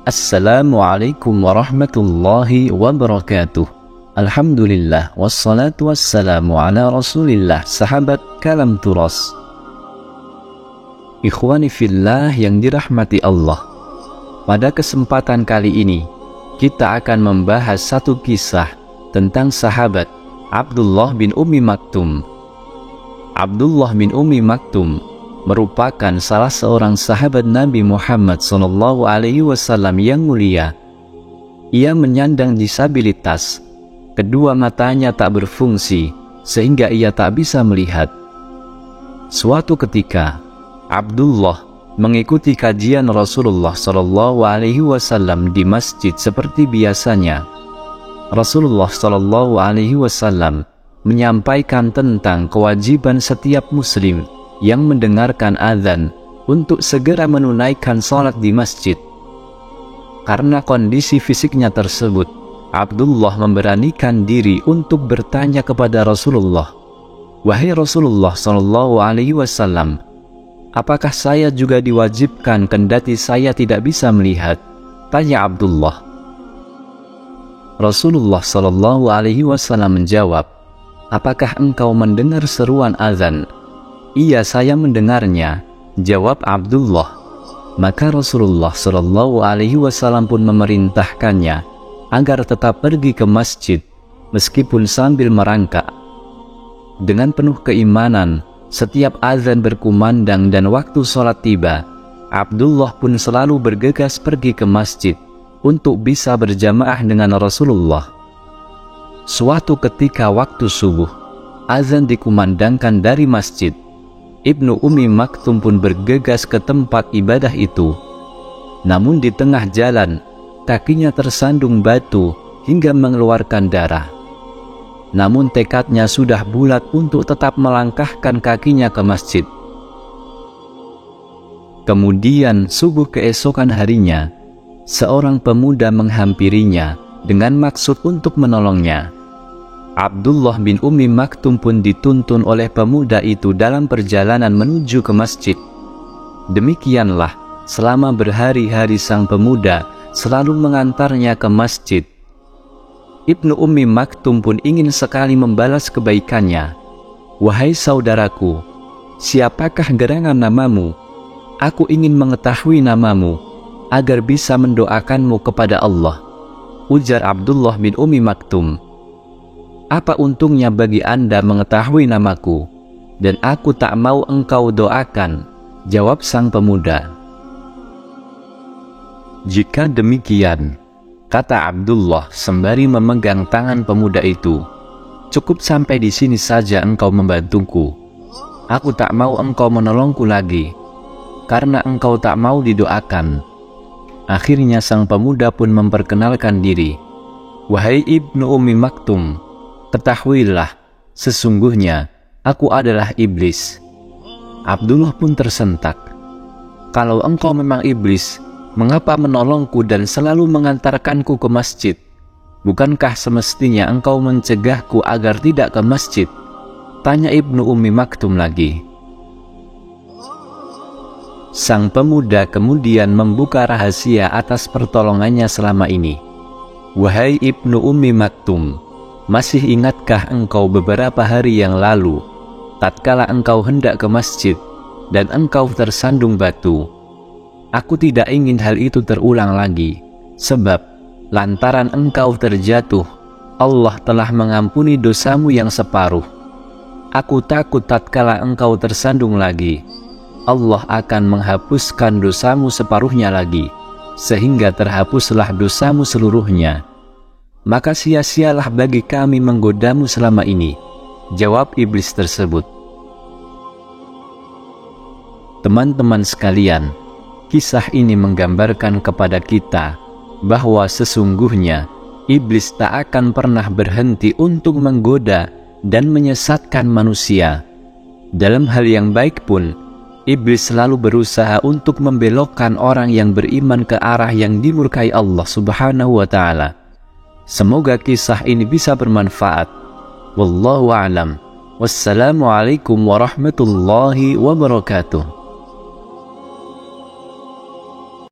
Assalamualaikum warahmatullahi wabarakatuh. Alhamdulillah, wassalatu wassalamu ala rasulillah. Sahabat Kalam Turas, ikhwani fillah yang dirahmati Allah, pada kesempatan kali ini kita akan membahas satu kisah tentang sahabat Abdullah bin Ummi Maktum. Abdullah bin Ummi Maktum merupakan salah seorang sahabat Nabi Muhammad SAW yang mulia. Ia menyandang disabilitas, kedua matanya tak berfungsi sehingga ia tak bisa melihat. Suatu ketika, Abdullah mengikuti kajian Rasulullah SAW di masjid seperti biasanya. Rasulullah SAW menyampaikan tentang kewajiban setiap muslim yang mendengarkan azan untuk segera menunaikan sholat di masjid. Karena kondisi fisiknya tersebut, Abdullah memberanikan diri untuk bertanya kepada Rasulullah, "Wahai Rasulullah SAW, apakah saya juga diwajibkan kendati saya tidak bisa melihat?" tanya Abdullah. Rasulullah SAW menjawab, "Apakah engkau mendengar seruan azan?" "Iya, saya mendengarnya," jawab Abdullah. Maka Rasulullah SAW pun memerintahkannya agar tetap pergi ke masjid meskipun sambil merangkak. Dengan penuh keimanan, setiap azan berkumandang dan waktu sholat tiba, Abdullah pun selalu bergegas pergi ke masjid untuk bisa berjamaah dengan Rasulullah. Suatu ketika waktu subuh, azan dikumandangkan dari masjid. Ibnu Ummi Maktum pun bergegas ke tempat ibadah itu. Namun di tengah jalan, kakinya tersandung batu hingga mengeluarkan darah. Namun tekadnya sudah bulat untuk tetap melangkahkan kakinya ke masjid. Kemudian subuh keesokan harinya, seorang pemuda menghampirinya dengan maksud untuk menolongnya. Abdullah bin Ummi Maktum pun dituntun oleh pemuda itu dalam perjalanan menuju ke masjid. Demikianlah selama berhari-hari sang pemuda selalu mengantarnya ke masjid. Ibnu Ummi Maktum pun ingin sekali membalas kebaikannya. "Wahai saudaraku, siapakah gerangan namamu? Aku ingin mengetahui namamu agar bisa mendoakanmu kepada Allah," ujar Abdullah bin Ummi Maktum. "Apa untungnya bagi Anda mengetahui namaku, dan aku tak mau engkau doakan," jawab sang pemuda. "Jika demikian," kata Abdullah sembari memegang tangan pemuda itu, "cukup sampai di sini saja engkau membantuku. Aku tak mau engkau menolongku lagi, karena engkau tak mau didoakan." Akhirnya sang pemuda pun memperkenalkan diri. "Wahai Ibnu Ummi Maktum, ketahuilah, sesungguhnya aku adalah iblis." Abdullah pun tersentak. "Kalau engkau memang iblis, mengapa menolongku dan selalu mengantarkanku ke masjid? Bukankah semestinya engkau mencegahku agar tidak ke masjid?" tanya Ibnu Ummi Maktum lagi. Sang pemuda kemudian membuka rahasia atas pertolongannya selama ini. "Wahai Ibnu Ummi Maktum, masih ingatkah engkau beberapa hari yang lalu, tatkala engkau hendak ke masjid dan engkau tersandung batu? Aku tidak ingin hal itu terulang lagi, sebab lantaran engkau terjatuh, Allah telah mengampuni dosamu yang separuh. Aku takut tatkala engkau tersandung lagi, Allah akan menghapuskan dosamu separuhnya lagi, sehingga terhapuslah dosamu seluruhnya. Maka sia-sialah bagi kami menggodamu selama ini," jawab iblis tersebut. Teman-teman sekalian, kisah ini menggambarkan kepada kita bahwa sesungguhnya iblis tak akan pernah berhenti untuk menggoda dan menyesatkan manusia. Dalam hal yang baik pun, iblis selalu berusaha untuk membelokkan orang yang beriman ke arah yang dimurkai Allah Subhanahu wa Ta'ala. Semoga kisah ini bisa bermanfaat. Wallahu a'lam. Wassalamualaikum warahmatullahi wabarakatuh.